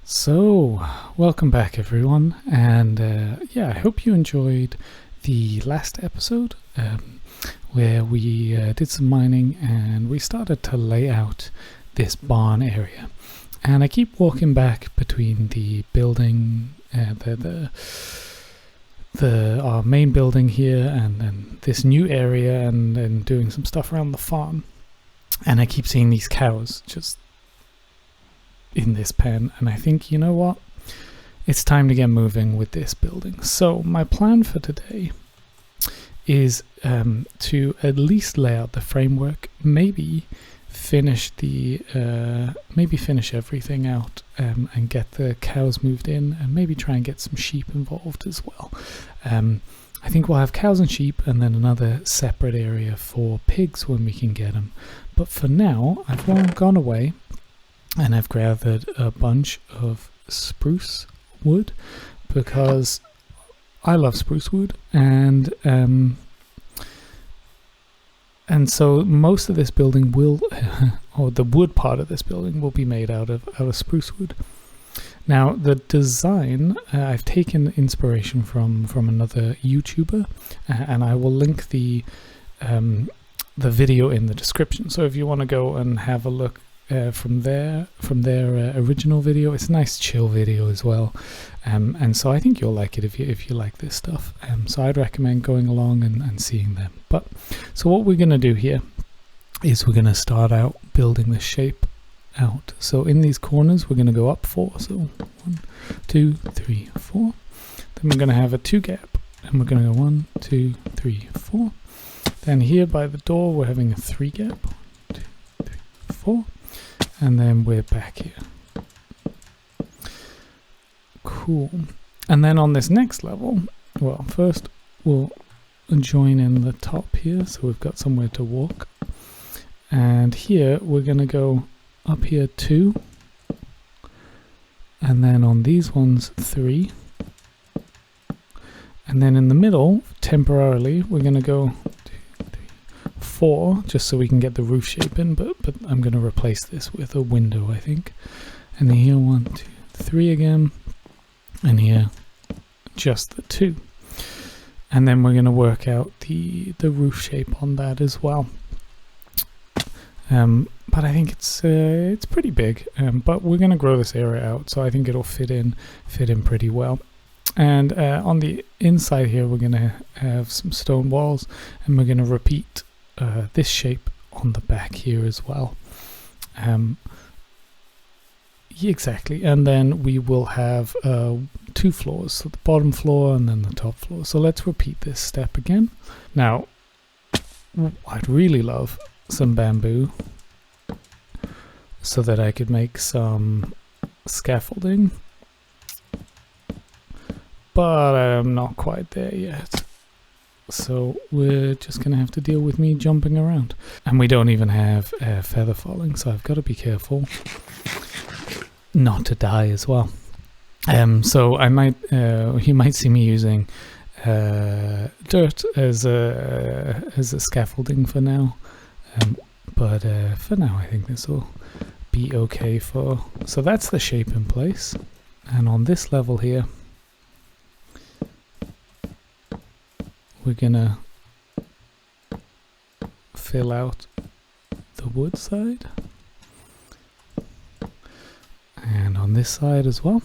So, welcome back everyone, and I hope you enjoyed the last episode where we did some mining and we started to lay out this barn area. And I keep walking back between the building, our main building here, and then this new area, and then doing some stuff around the farm. And I keep seeing these cows just in this pen, and I think, you know what, it's time to get moving with this building. So my plan for today is to at least lay out the framework, maybe finish everything out, and get the cows moved in, and maybe try and get some sheep involved as well. I think we'll have cows and sheep, and then another separate area for pigs when we can get them. But for now, I've gone away and I've gathered a bunch of spruce wood because I love spruce wood, and so most of this building will, or the wood part of this building will be made out of spruce wood. Now the design, I've taken inspiration from another YouTuber, and I will link the video in the description. So if you want to go and have a look from their original video, it's a nice chill video as well, and so I think you'll like it if you like this stuff. So I'd recommend going along and seeing them. But so what we're going to do here is we're going to start out building the shape out. So in these corners we're going to go up 4, so 1, 2, 3, 4. Then we're going to have a 2 gap, and we're going to go 1, 2, 3, 4. Then here by the door we're having a 3 gap, 1, 2, 3, 4. And then we're back here. Cool. And then on this next level, well, first we'll join in the top here, so we've got somewhere to walk. And here we're going to go up here 2. And then on these ones 3. And then in the middle, temporarily, we're going to go 4, just so we can get the roof shape in, but I'm going to replace this with a window, I think. And then here 1, 2, 3 again, and here just the 2. And then we're going to work out the roof shape on that as well. But I think it's pretty big, but we're going to grow this area out, so I think it'll fit in pretty well. And on the inside here we're going to have some stone walls, and we're going to repeat this shape on the back here as well. Exactly, and then we will have 2 floors, so the bottom floor and then the top floor. So let's repeat this step again. Now I'd really love some bamboo so that I could make some scaffolding, but I'm not quite there yet. So we're just going to have to deal with me jumping around. And we don't even have feather falling, so I've got to be careful not to die as well. So I might, you might see me using dirt as a scaffolding for now. But for now I think this will be okay for... So that's the shape in place. And on this level here, we're gonna fill out the wood side, and on this side as well.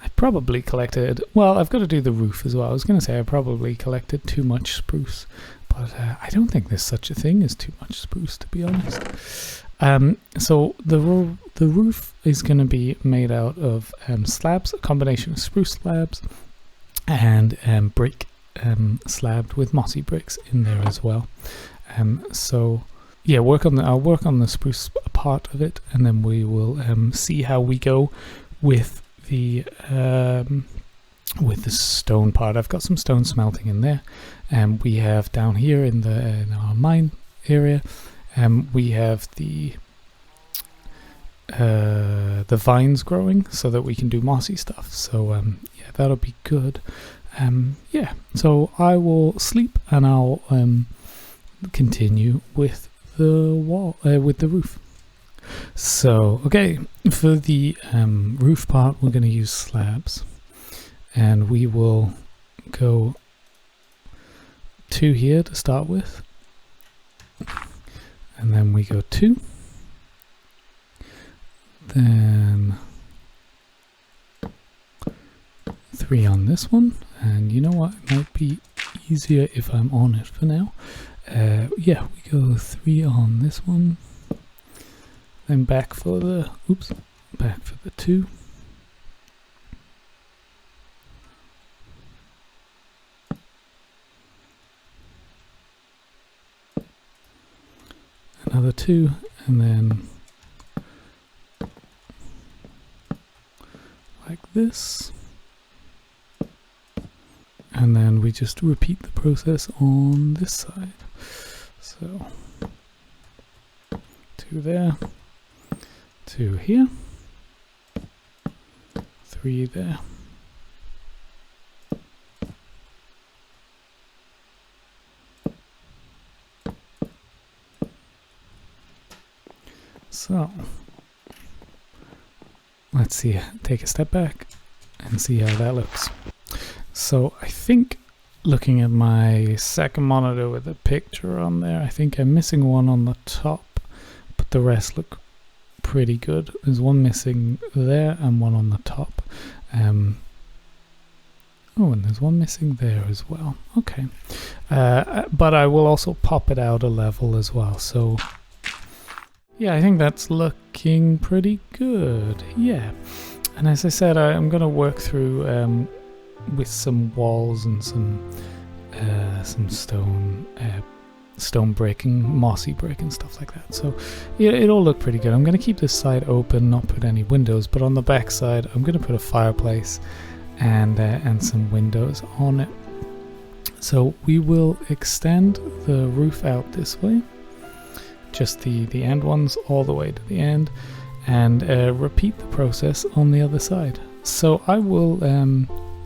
I probably collected, well, I've got to do the roof as well. I was going to say I probably collected too much spruce, but I don't think there's such a thing as too much spruce, to be honest. So the roof is going to be made out of slabs, a combination of spruce slabs and brick slabbed with mossy bricks in there as well. So yeah, I'll work on the spruce part of it, and then we will see how we go with the stone part. I've got some stone smelting in there, and we have down here in our mine area. We have the vines growing so that we can do mossy stuff. So yeah, that'll be good. Yeah, so I will sleep, and I'll continue with the wall, with the roof. So, okay, for the roof part, we're going to use slabs, and we will go 2 here to start with, and then we go 2, then 3 on this one, and you know what, it might be easier if I'm on it for now. Yeah, we go 3 on this one, then back for the, back for the 2. Another 2, and then like this. And then we just repeat the process on this side. So 2 there, 2 here, 3 there. So let's see, take a step back and see how that looks. So I think, looking at my second monitor with a picture on there, I think I'm missing one on the top, but the rest look pretty good. There's one missing there and one on the top. Oh, and there's one missing there as well. Okay. But I will also pop it out a level as well. So yeah, I think that's looking pretty good. Yeah. And as I said, I'm going to work through with some walls and some stone brick and mossy brick and stuff like that. So yeah, it all looked pretty good. I'm going to keep this side open, not put any windows, but on the back side I'm going to put a fireplace and some windows on it. So we will extend the roof out this way, just the end ones all the way to the end, and repeat the process on the other side. So I will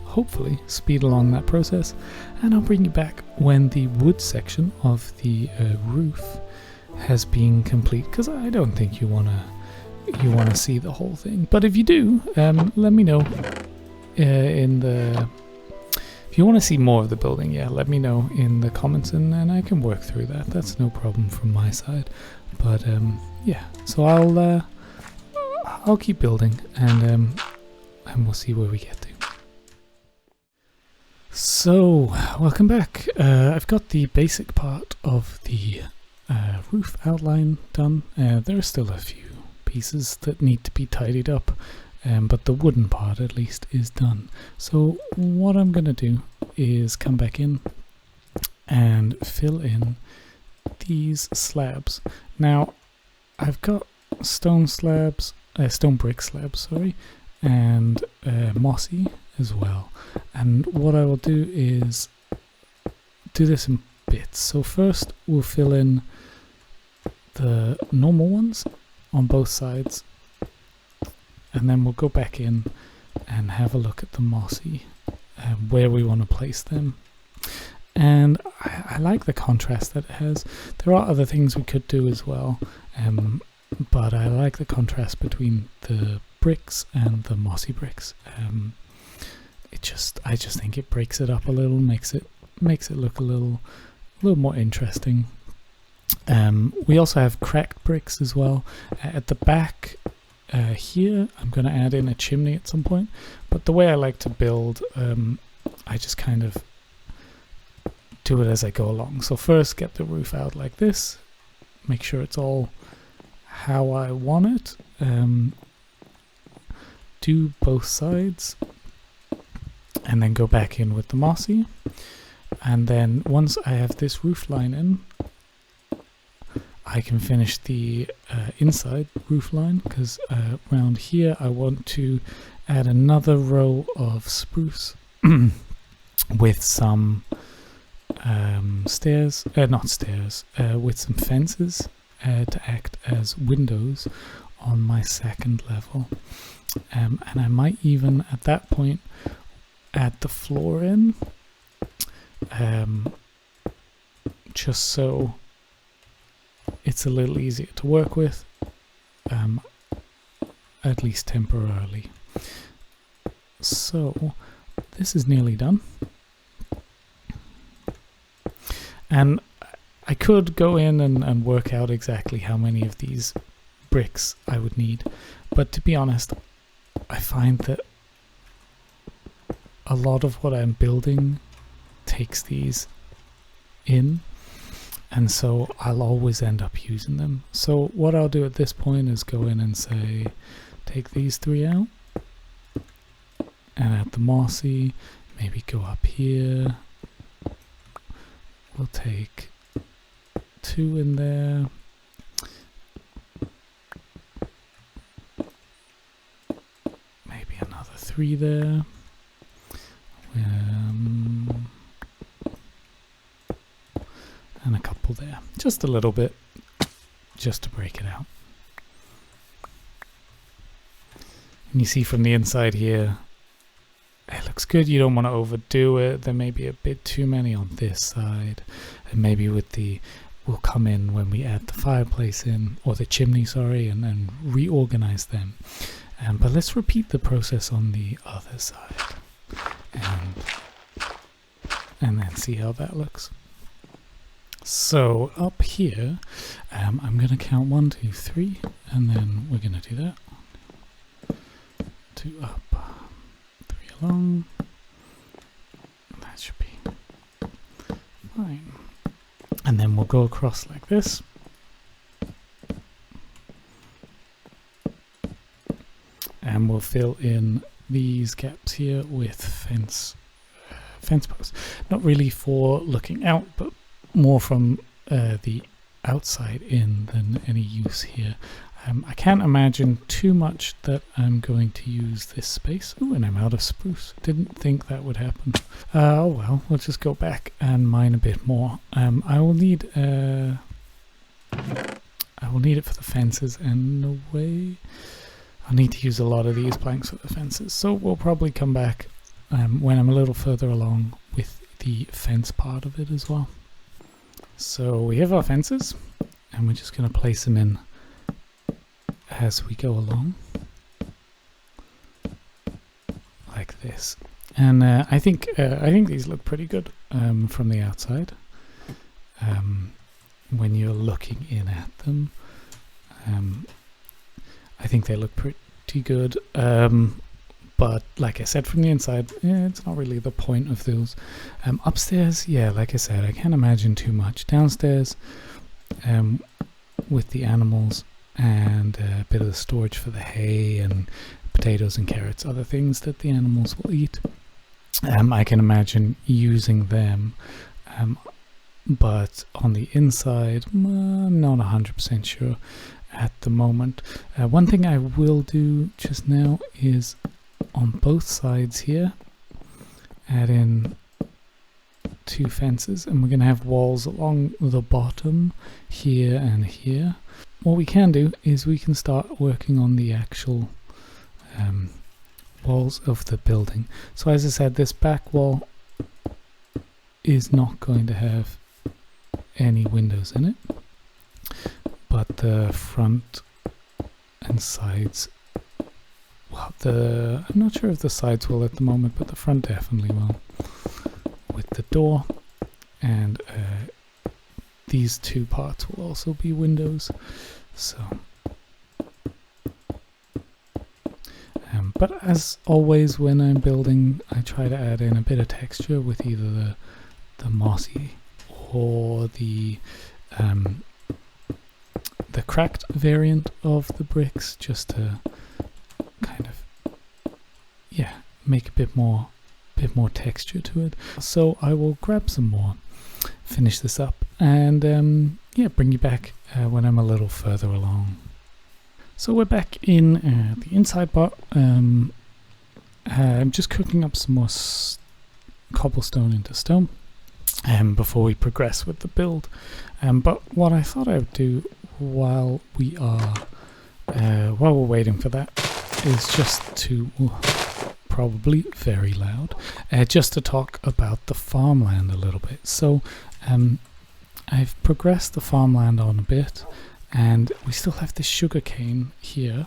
hopefully speed along that process, and I'll bring you back when the wood section of the roof has been complete, because I don't think you want to see the whole thing. But if you do, let me know if you want to see more of the building. Yeah, let me know in the comments, and I can work through that. That's no problem from my side. But yeah, so I'll keep building, and we'll see where we get to. So, welcome back. I've got the basic part of the roof outline done. There are still a few pieces that need to be tidied up, but the wooden part at least is done. So what I'm going to do is come back in and fill in these slabs. Now, I've got stone brick slabs, sorry, and mossy as well. And what I will do is do this in bits. So first we'll fill in the normal ones on both sides, and then we'll go back in and have a look at the mossy, where we want to place them. And I like the contrast that it has. There are other things we could do as well, but I like the contrast between the bricks and the mossy bricks. I just think it breaks it up a little, makes it look a little more interesting. We also have cracked bricks as well. At the back here, I'm going to add in a chimney at some point. But the way I like to build, I just kind of do it as I go along. So first, get the roof out like this. Make sure it's all how I want it. Do both sides, and then go back in with the mossy. And then once I have this roof line in, I can finish the inside roof line, because around here I want to add another row of spruce with some with some fences to act as windows on my second level. And I might even at that point add the floor in, just so it's a little easier to work with, at least temporarily. So this is nearly done. And I could go in and work out exactly how many of these bricks I would need. But to be honest, I find that a lot of what I'm building takes these in. And so I'll always end up using them. So what I'll do at this point is go in and say, take these 3 out. And add the mossy, maybe go up here. We'll take 2 in there. Maybe another 3 there. And a couple there. Just a little bit, just to break it out. And you see from the inside here, it looks good. You don't want to overdo it. There may be a bit too many on this side. And maybe with the, we'll come in when we add the fireplace in, or the chimney, sorry, and then reorganize them. But let's repeat the process on the other side. And then see how that looks. So up here, I'm going to count 1, 2, 3, and then we're going to do that. 2 up. Along. That should be fine. And then we'll go across like this. And we'll fill in these gaps here with fence posts. Not really for looking out, but more from the outside in than any use here. I can't imagine too much that I'm going to use this space. Ooh, and I'm out of spruce. Didn't think that would happen. Oh well, we'll just go back and mine a bit more. I will need it for the fences, and no way. I'll need to use a lot of these planks for the fences. So we'll probably come back when I'm a little further along with the fence part of it as well. So we have our fences, and we're just going to place them in as we go along, like this. And I think these look pretty good from the outside. When you're looking in at them, I think they look pretty good. But like I said, from the inside, it's not really the point of those. Upstairs, yeah, like I said, I can't imagine too much. Downstairs, with the animals, and a bit of the storage for the hay and potatoes and carrots, other things that the animals will eat. I can imagine using them, but on the inside, I'm not 100% sure at the moment. One thing I will do just now is on both sides here, add in 2 fences, and we're going to have walls along the bottom here and here. What we can do is we can start working on the actual walls of the building. So as I said, this back wall is not going to have any windows in it, but the front and sides, well, I'm not sure if the sides will at the moment, but the front definitely will, with the door, and these 2 parts will also be windows. So but as always, when I'm building, I try to add in a bit of texture with either the mossy or the cracked variant of the bricks, just to kind of, yeah, make a bit more texture to it. So I will grab some more, finish this up, and yeah, bring you back when I'm a little further along. So we're back in the inside part. I'm just cooking up some more cobblestone into stone before we progress with the build. But what I thought I would do while we're waiting for that is just to, probably very loud, just to talk about the farmland a little bit. So I've progressed the farmland on a bit, and we still have this sugarcane here,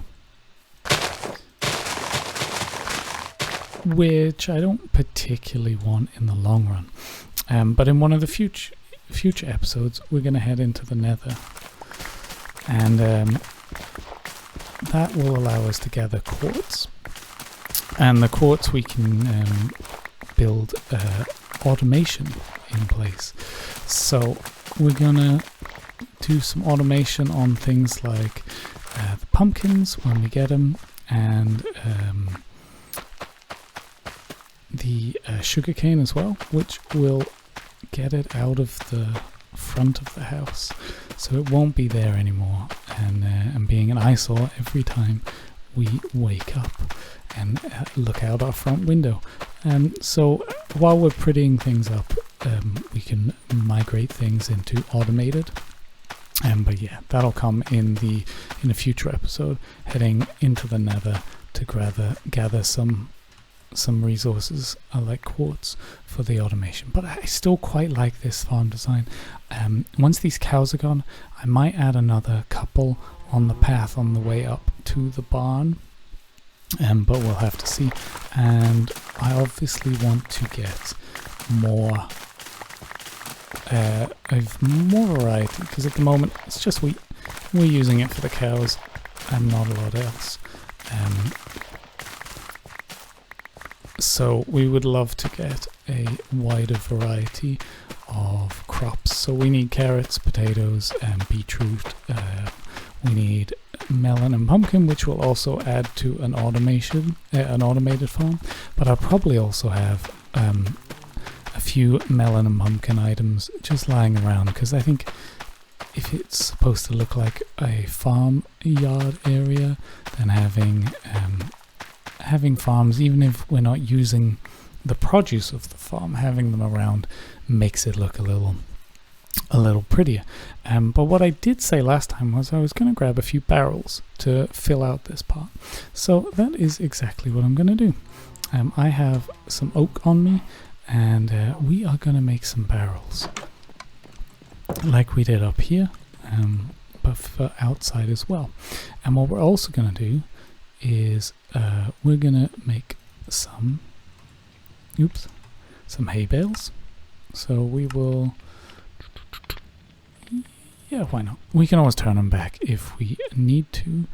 which I don't particularly want in the long run. But in one of the future episodes, we're going to head into the nether, and that will allow us to gather quartz. And the quartz we can build automation in place. So we're gonna do some automation on things like the pumpkins when we get them, and the sugarcane as well, which will get it out of the front of the house, so it won't be there anymore and being an eyesore every time we wake up and look out our front window. So while we're prettying things up, we can migrate things into automated. But yeah, that'll come in a future episode, heading into the nether to gather some resources like quartz for the automation. But I still quite like this farm design. Once these cows are gone, I might add another couple on the path on the way up to the barn, but we'll have to see. And I obviously want to get more variety, because at the moment it's just wheat. We're using it for the cows and not a lot else. So we would love to get a wider variety of crops. So we need carrots, potatoes, and beetroot. We need melon and pumpkin, which will also add to an automated farm. But I'll probably also have a few melon and pumpkin items just lying around, because I think if it's supposed to look like a farm yard area, then having farms, even if we're not using the produce of the farm, having them around makes it look a little prettier. But what I did say last time was I was going to grab a few barrels to fill out this part. So that is exactly what I'm going to do. I have some oak on me, and we are going to make some barrels like we did up here, but for outside as well. And what we're also going to do is we're going to make some hay bales. So we will, yeah, why not? We can always turn them back if we need to,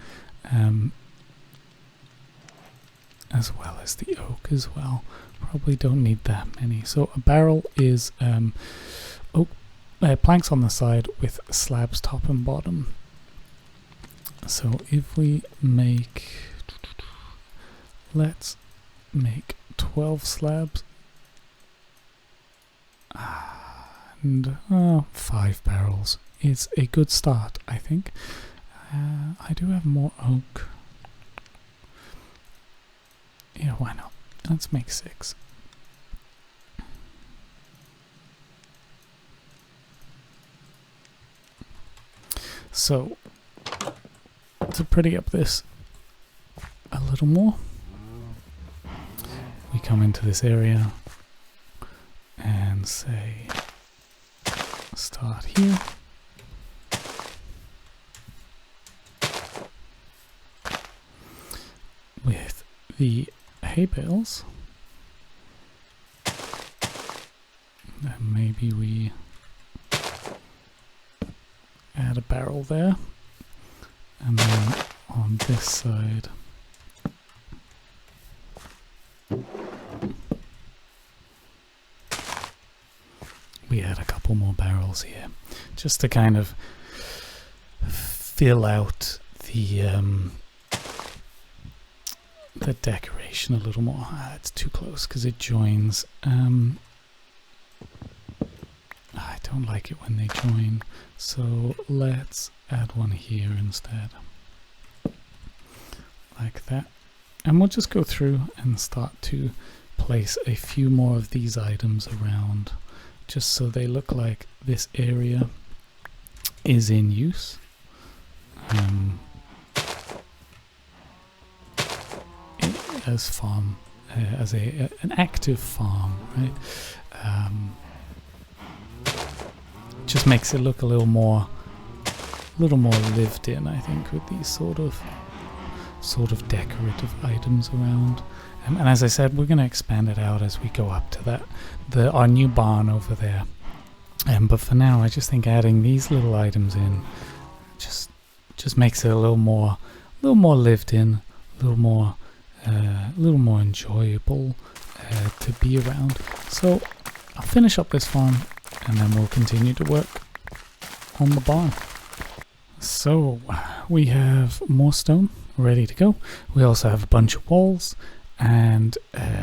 as well as the oak as well. Probably don't need that many. So a barrel is oak planks on the side with slabs top and bottom. So if we let's make 12 slabs and 5 barrels is a good start, I think. I do have more oak. Yeah, why not? Let's make 6. So, to pretty up this a little more, we come into this area and say start here. With the hay bales, and maybe we add a barrel there, and then on this side we add a couple more barrels here, just to kind of fill out the decoration a little more. It's too close because it joins. I don't like it when they join, so let's add one here instead, like that. And we'll just go through and start to place a few more of these items around, just so they look like this area is in use. As farm, as an active farm, right? just makes it look a little more lived in, I think, with these sort of decorative items around. And as I said, we're going to expand it out as we go up to our new barn over there. But for now, I just think adding these little items in just makes it a little more lived in, a little more enjoyable to be around. So I'll finish up this farm, and then we'll continue to work on the barn. So we have more stone ready to go. We also have a bunch of walls and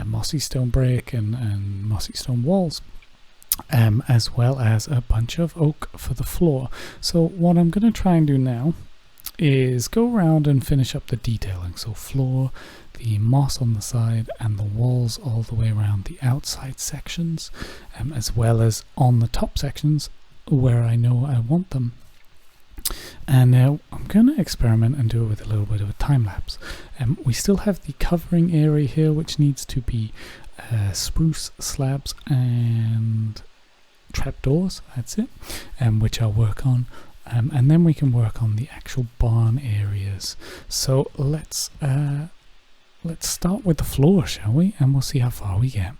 mossy stone brick and mossy stone walls, as well as a bunch of oak for the floor. So what I'm going to try and do now is go around and finish up the detailing. So floor, the moss on the side, and the walls all the way around the outside sections, as well as on the top sections where I know I want them. And now I'm going to experiment and do it with a little bit of a time lapse. We still have the covering area here, which needs to be spruce slabs and trapdoors, that's it, which I'll work on. And then we can work on the actual barn areas. So let's start with the floor, shall we? And we'll see how far we get.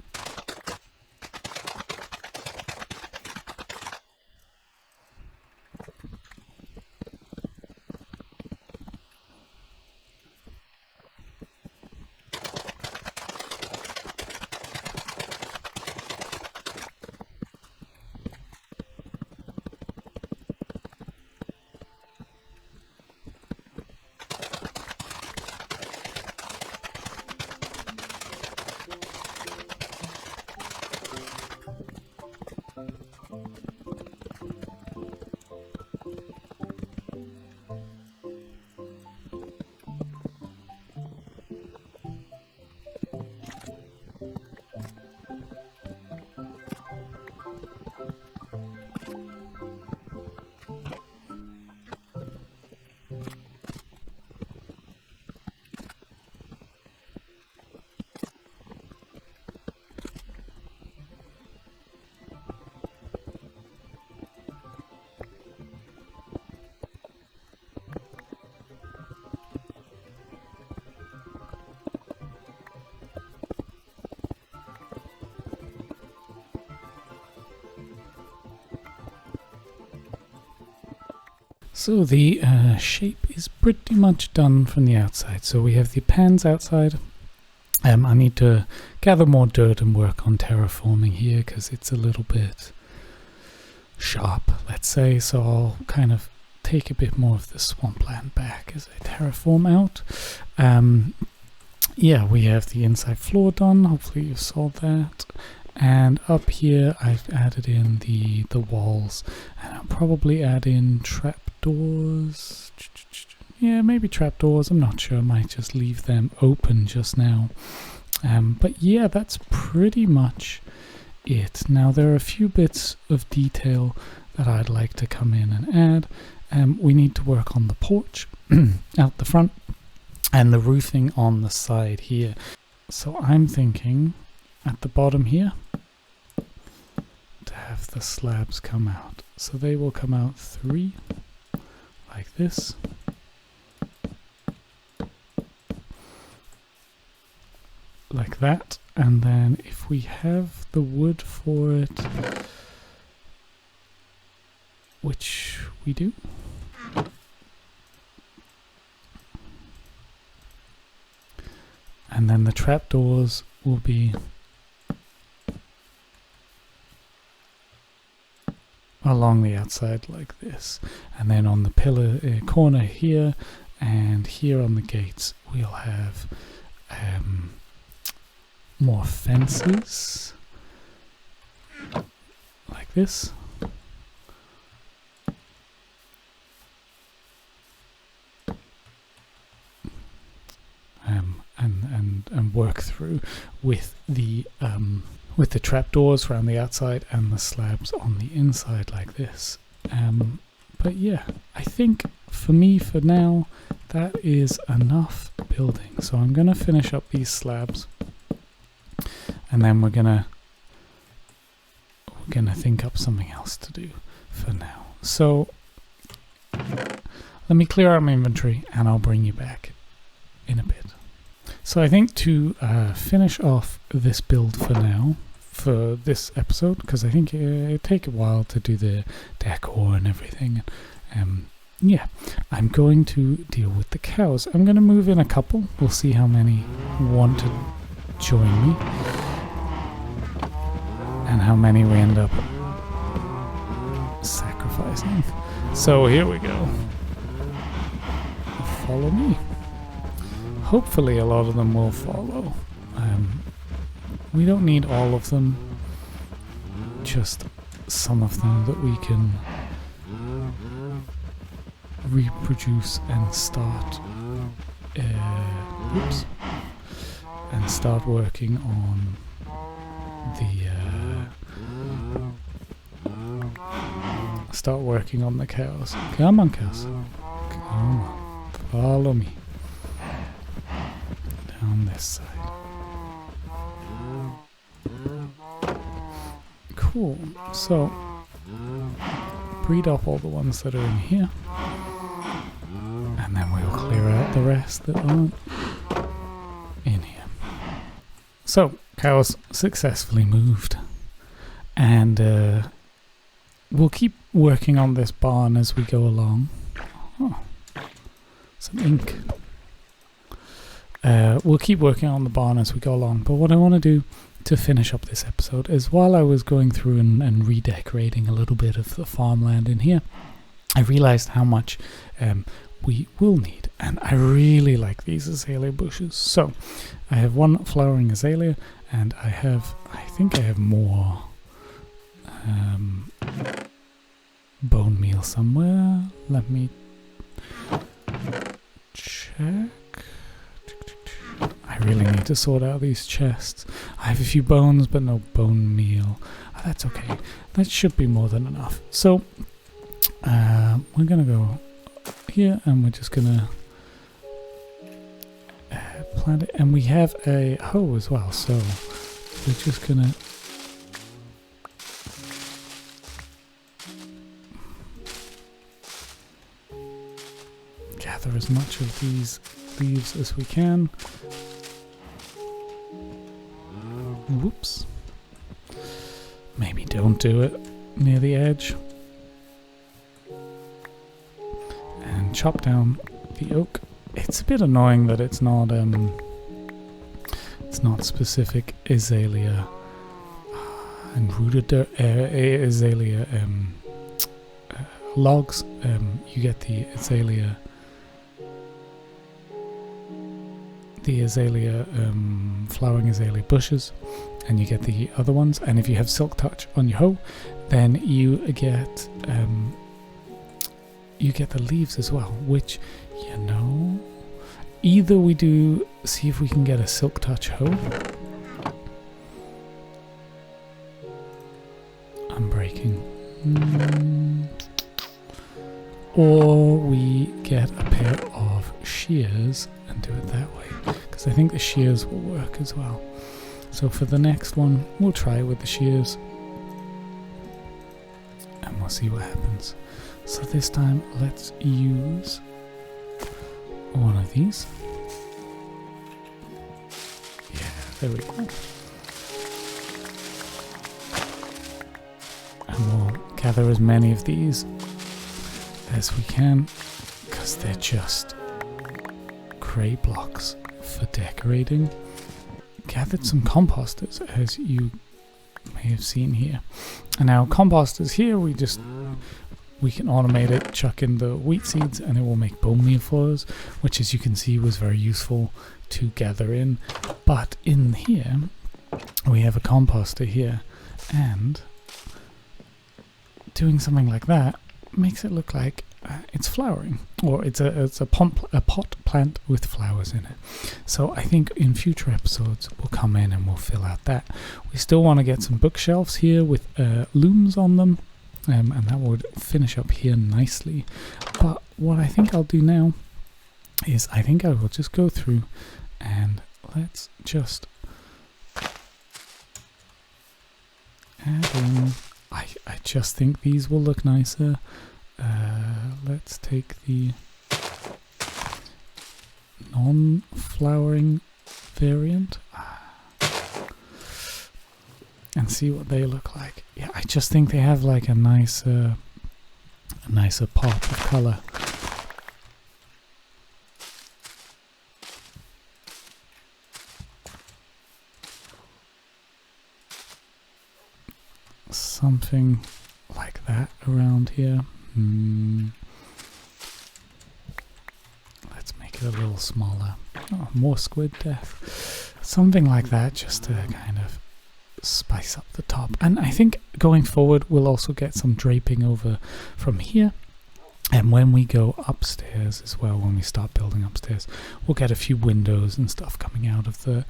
So the shape is pretty much done from the outside. So we have the pans outside. I need to gather more dirt and work on terraforming here because it's a little bit sharp, let's say. So I'll kind of take a bit more of the swampland back as I terraform out. Yeah, we have the inside floor done. Hopefully you saw that. And up here I've added in the walls, and I'll probably add in trapdoors. Yeah, maybe trapdoors, I'm not sure. I might just leave them open just now. But yeah, that's pretty much it. Now there are a few bits of detail that I'd like to come in and add. We need to work on the porch out the front and the roofing on the side here. So I'm thinking at the bottom here to have the slabs come out. So they will come out 3 like this. Like that. And then if we have the wood for it, which we do, and then the trapdoors will be along the outside like this, and then on the pillar corner here and here on the gates we'll have more fences like this. And work through with the trapdoors around the outside and the slabs on the inside like this. But yeah, I think for me for now that is enough building. So I'm gonna finish up these slabs, and then we're gonna think up something else to do. for now. So let me clear out my inventory and I'll bring you back in a bit. So I think to finish off this build for now, for this episode, because I think it'll take a while to do the decor and everything. Yeah, I'm going to deal with the cows. I'm going to move in a couple. We'll see how many want to join me and how many we end up sacrificing. So here we go. Follow me. Hopefully a lot of them will follow. We don't need all of them, just some of them that we can reproduce and start working on the cows. Come on, cows. Come on. Follow me. Down this side. Cool. So breed up all the ones that are in here. And then we'll clear out the rest that aren't in here. So, cows successfully moved. And we'll keep working on this barn as we go along. Oh, some ink. We'll keep working on the barn as we go along. But what I want to do to finish up this episode is, while I was going through and redecorating a little bit of the farmland in here, I realized how much we will need, and I really like these azalea bushes. So I have one flowering azalea, and I think I have more bone meal somewhere. Let me check. I really need to sort out these chests. I have a few bones but no bone meal. Oh, that's okay, that should be more than enough. So we're gonna go here and we're just gonna plant it, and we have a hoe as well, so we're just gonna gather as much of these leaves as we can. Whoops. Maybe don't do it near the edge. And chop down the oak. It's a bit annoying that it's not specific azalea and rooted azalea logs. You get the azalea flowering azalea bushes, and you get the other ones. And if you have silk touch on your hoe, then you get the leaves as well, which, you know, either we do see if we can get a silk touch hoe. I'm breaking. Or we get a pair of shears and do it that way, because I think the shears will work as well. So for the next one, we'll try with the shears and we'll see what happens. So this time, let's use one of these. Yeah, there we go. And we'll gather as many of these as we can, because they're just great blocks for decorating. Gathered some composters, as you may have seen here. And now composters here, we can automate it, chuck in the wheat seeds, and it will make bone meal for us, which, as you can see, was very useful to gather in. But in here, we have a composter here, and doing something like that makes it look like it's flowering, or it's a pot plant with flowers in it. So I think in future episodes we'll come in and we'll fill out that. We still want to get some bookshelves here with looms on them, and that would finish up here nicely. But what I think I'll do now is I think I will just go through and let's just add in I just think these will look nicer. Let's take the non-flowering variant and see what they look like. Yeah, I just think they have like a nicer pop of color. Something like that around here. Let's make it a little smaller. Oh, more squid death. Something like that, just to kind of spice up the top. And I think going forward we'll also get some draping over from here. And when we go upstairs as well, when we start building upstairs, we'll get a few windows and stuff coming out of the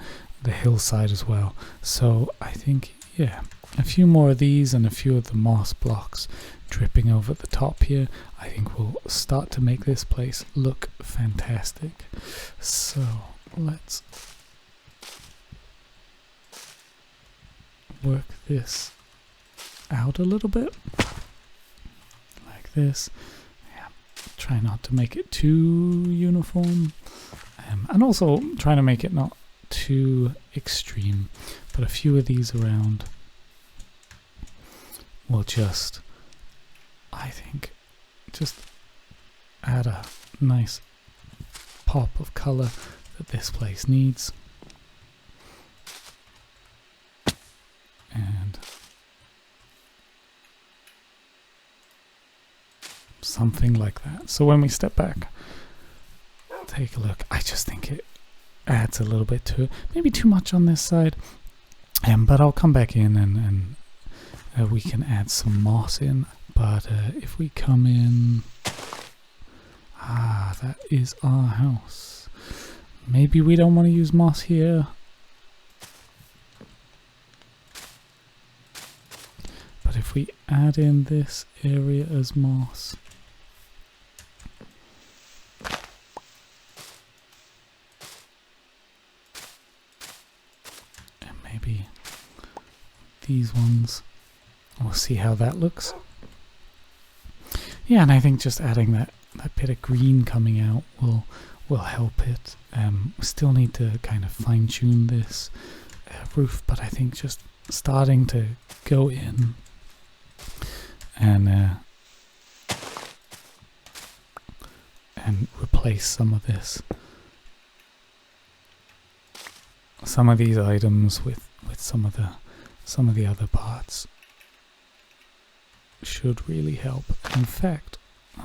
hillside as well. So I think, yeah, a few more of these and a few of the moss blocks dripping over the top here, I think will start to make this place look fantastic. So let's work this out a little bit like this. Yeah, try not to make it too uniform, and also trying to make it not too extreme, but a few of these around will just, I think, just add a nice pop of color that this place needs. And something like that. So when we step back, take a look. I just think it adds a little bit to it. Maybe too much on this side, but I'll come back in and we can add some moss in. But if we come in, that is our house. Maybe we don't want to use moss here. But if we add in this area as moss, and maybe these ones, we'll see how that looks. Yeah, and I think just adding that bit of green coming out will help it. We still need to kind of fine tune this roof, but I think just starting to go in and replace some of these items with some of the other parts should really help. In fact,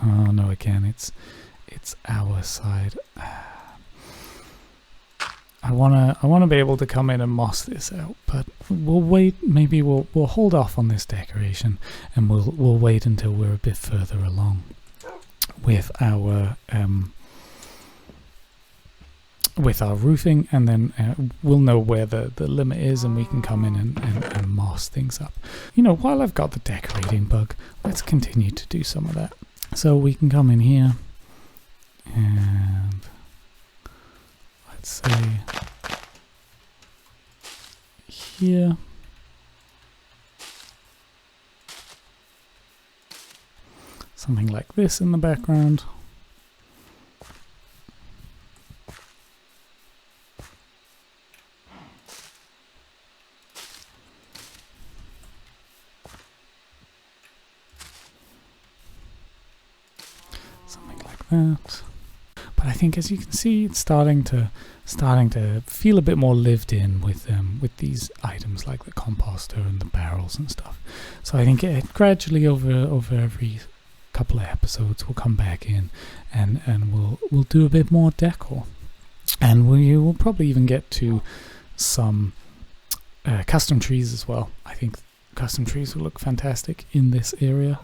oh no, again it's our side. I wanna be able to come in and moss this out, but we'll wait. Maybe we'll hold off on this decoration, and we'll wait until we're a bit further along with our roofing, and then we'll know where the limit is, and we can come in and moss things up. You know, while I've got the decorating bug, let's continue to do some of that. So we can come in here and let's say here, something like this in the background. Something like that. But I think, as you can see, it's starting to feel a bit more lived in with these items like the composter and the barrels and stuff. So I think it gradually over every couple of episodes we'll come back in and we'll do a bit more decor, and we'll probably even get to some custom trees as well. I think custom trees will look fantastic in this area.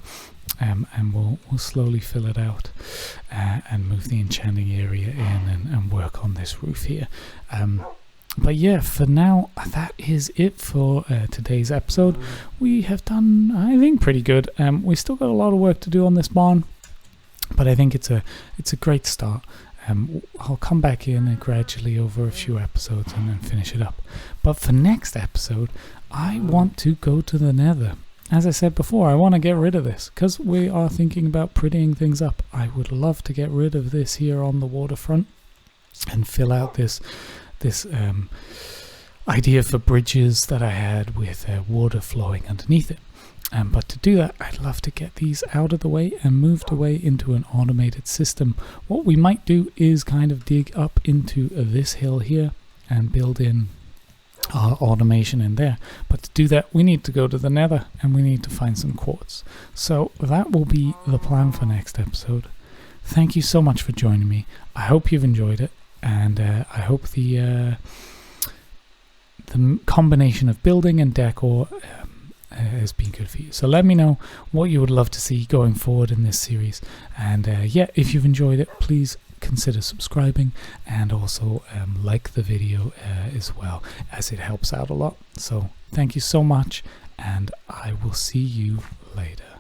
And we'll slowly fill it out and move the enchanting area in and work on this roof here. But yeah, for now, that is it for today's episode. We have done, I think, pretty good. We still got a lot of work to do on this barn, but I think it's a great start. I'll come back in and gradually over a few episodes and then finish it up. But for next episode, I want to go to the Nether. as I said before, I want to get rid of this because we are thinking about prettying things up. I would love to get rid of this here on the waterfront and fill out this idea for bridges that I had with water flowing underneath it. But to do that, I'd love to get these out of the way and moved away into an automated system. What we might do is kind of dig up into this hill here and build in our automation in there. But to do that, we need to go to the Nether and we need to find some quartz. So that will be the plan for next episode. Thank you so much for joining me. I hope you've enjoyed it, and I hope the combination of building and decor has been good for you. So let me know what you would love to see going forward in this series, and yeah, if you've enjoyed it, please consider subscribing and also like the video as well, as it helps out a lot. So thank you so much, and I will see you later.